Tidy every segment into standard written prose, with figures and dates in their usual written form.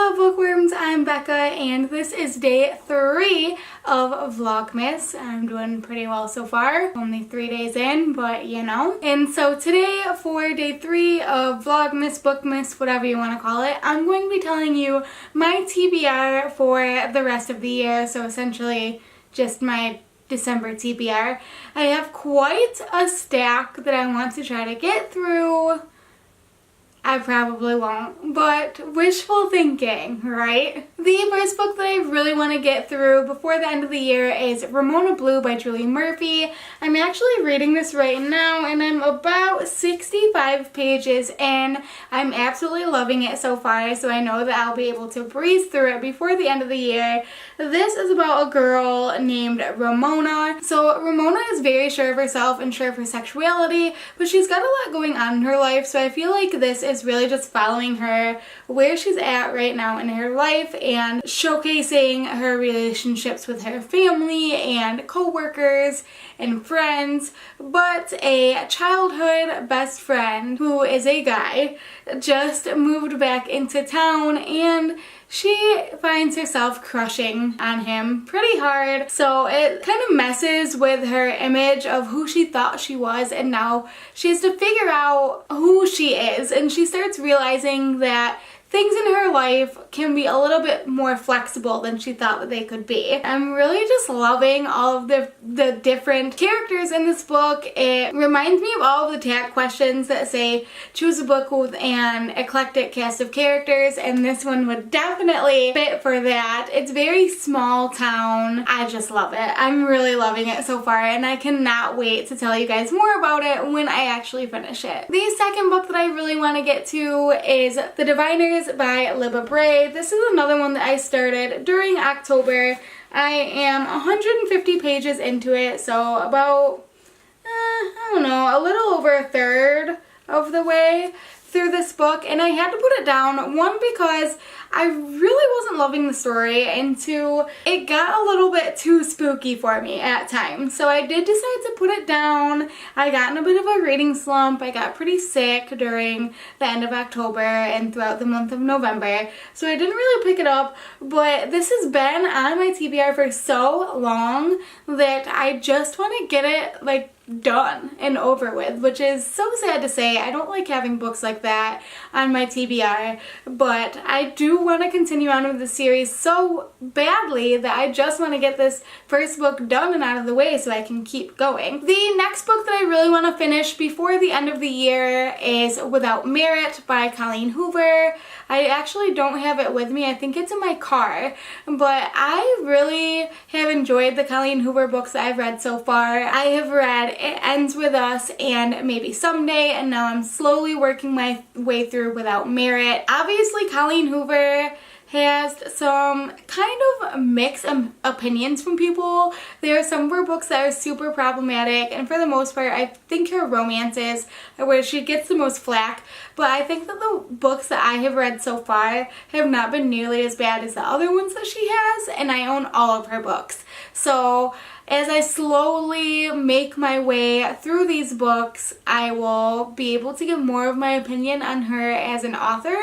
Hello bookworms, I'm Becca and this is day 3 of Vlogmas. I'm doing pretty well so far. Only 3 days in, but you know. And so today for day 3 of Vlogmas, Bookmas, whatever you want to call it, I'm going to be telling you my TBR for the rest of the year. So essentially just my December TBR. I have quite a stack that I want to try to get through. I probably won't, but wishful thinking, right? The first book that I really want to get through before the end of the year is Ramona Blue by Julie Murphy. I'm actually reading this right now and I'm about 65 pages in. I'm absolutely loving it so far, so I know that I'll be able to breeze through it before the end of the year. This is about a girl named Ramona. So Ramona is very sure of herself and sure of her sexuality, but she's got a lot going on in her life, so I feel like this is really just following her where she's at right now in her life and showcasing her relationships with her family and co-workers and friends. But a childhood best friend, who is a guy, just moved back into town and she finds herself crushing on him pretty hard. So it kind of messes with her image of who she thought she was, and now she has to figure out who she is, and she starts realizing that things in her life can be a little bit more flexible than she thought that they could be. I'm really just loving all of the different characters in this book. It reminds me of all of the tag questions that say choose a book with an eclectic cast of characters, and this one would definitely fit for that. It's very small town. I just love it. I'm really loving it so far, and I cannot wait to tell you guys more about it when I actually finish it. The second book that I really want to get to is The Diviners by Libba Bray. This is another one that I started during October. I am 150 pages into it, so about, I don't know, a little over a third of the way through this book, and I had to put it down, one, because I really wasn't loving the story, and two, it got a little bit too spooky for me at times. So I did decide to put it down. I got in a bit of a reading slump. I got pretty sick during the end of October and throughout the month of November, so I didn't really pick it up, but this has been on my TBR for so long that I just want to get it like done and over with, which is so sad to say. I don't like having books like that on my TBR, but I do want to continue on with the series so badly that I just want to get this first book done and out of the way so I can keep going. The next book that I really want to finish before the end of the year is Without Merit by Colleen Hoover. I actually don't have it with me. I think it's in my car, but I really have enjoyed the Colleen Hoover books that I've read so far. I have read It Ends With Us and Maybe Someday, and now I'm slowly working my way through Without Merit. Obviously, Colleen Hoover has some kind of mixed opinions from people. There are some of her books that are super problematic, and for the most part I think her romances are where she gets the most flack, but I think that the books that I have read so far have not been nearly as bad as the other ones that she has, and I own all of her books. So as I slowly make my way through these books, I will be able to give more of my opinion on her as an author,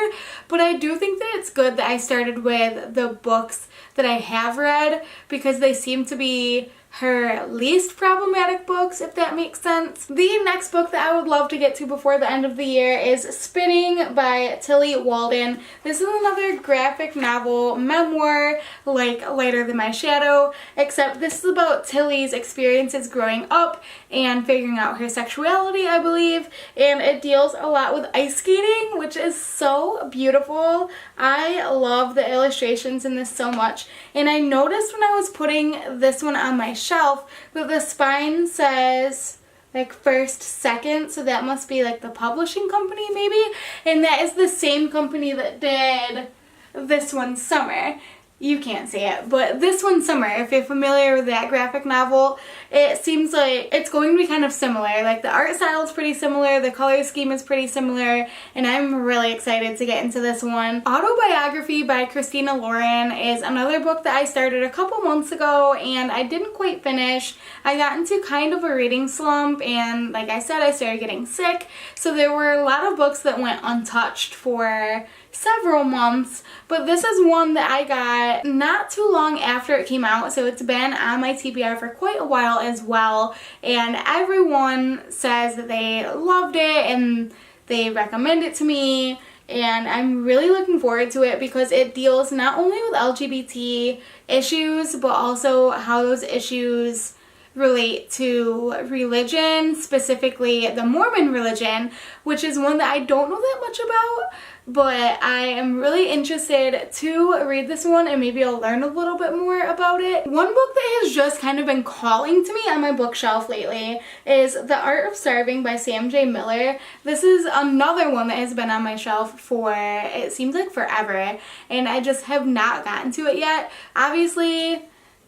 but I do think that it's good that I started with the books that I have read because they seem to be her least problematic books, if that makes sense. The next book that I would love to get to before the end of the year is Spinning by Tilly Walden. This is another graphic novel memoir like Lighter Than My Shadow, except this is about Tilly's experiences growing up and figuring out her sexuality, I believe, and it deals a lot with ice skating, which is so beautiful. I love the illustrations in this so much, and I noticed when I was putting this one on my shelf that the spine says like first, second, so that must be like the publishing company maybe, and that is the same company that did this one, Summer. You can't see it, but this one, Summer, if you're familiar with that graphic novel, it seems like it's going to be kind of similar. Like the art style is pretty similar, the color scheme is pretty similar, and I'm really excited to get into this one. Autobiography by Christina Lauren is another book that I started a couple months ago and I didn't quite finish. I got into kind of a reading slump, and like I said, I started getting sick, so there were a lot of books that went untouched for several months, but this is one that I got not too long after it came out, so it's been on my TBR for quite a while as well, and everyone says that they loved it and they recommend it to me, and I'm really looking forward to it because it deals not only with LGBT issues but also how those issues relate to religion, specifically the Mormon religion, which is one that I don't know that much about, but I am really interested to read this one and maybe I'll learn a little bit more about it. One book that has just kind of been calling to me on my bookshelf lately is The Art of Starving by Sam J. Miller. This is another one that has been on my shelf for, it seems like forever, and I just have not gotten to it yet. Obviously,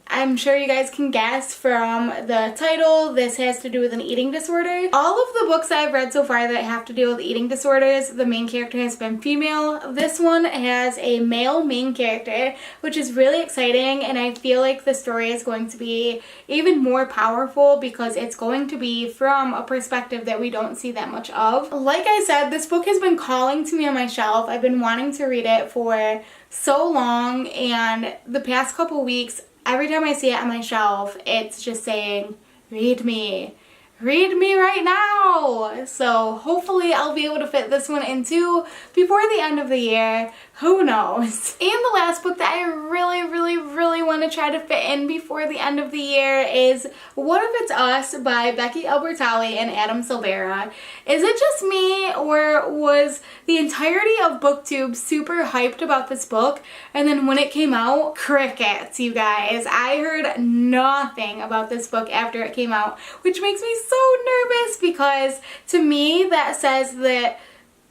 I'm sure you guys can guess from the title, this has to do with an eating disorder. All of the books I've read so far that have to deal with eating disorders, the main character has been female. This one has a male main character, which is really exciting, and I feel like the story is going to be even more powerful because it's going to be from a perspective that we don't see that much of. Like I said, this book has been calling to me on my shelf. I've been wanting to read it for so long, and the past couple weeks, every time I see it on my shelf, it's just saying, read me. Read me right now! So hopefully I'll be able to fit this one in too before the end of the year. Who knows? And the last book that I really want to try to fit in before the end of the year is What If It's Us by Becky Albertalli and Adam Silvera. Is it just me, or was the entirety of BookTube super hyped about this book, and then when it came out, crickets, you guys. I heard nothing about this book after it came out, which makes me so nervous because to me that says that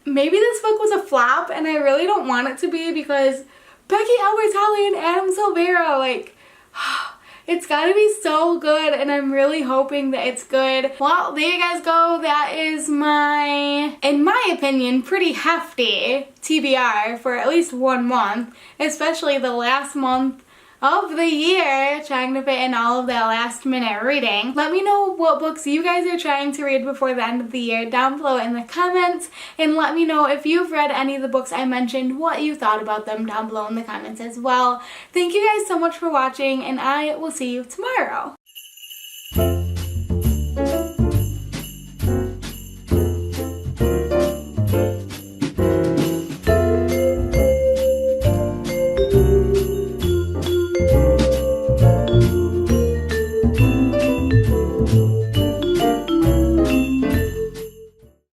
maybe this book was a flop, and I really don't want it to be because Becky Albertalli and Adam Silvera, like, it's gotta be so good, and I'm really hoping that it's good. Well, there you guys go. That is my, in my opinion, pretty hefty TBR for at least 1 month, especially the last month of the year, trying to fit in all of that last minute reading. Let me know what books you guys are trying to read before the end of the year down below in the comments, and let me know if you've read any of the books I mentioned, what you thought about them down below in the comments as well. Thank you guys so much for watching, and I will see you tomorrow.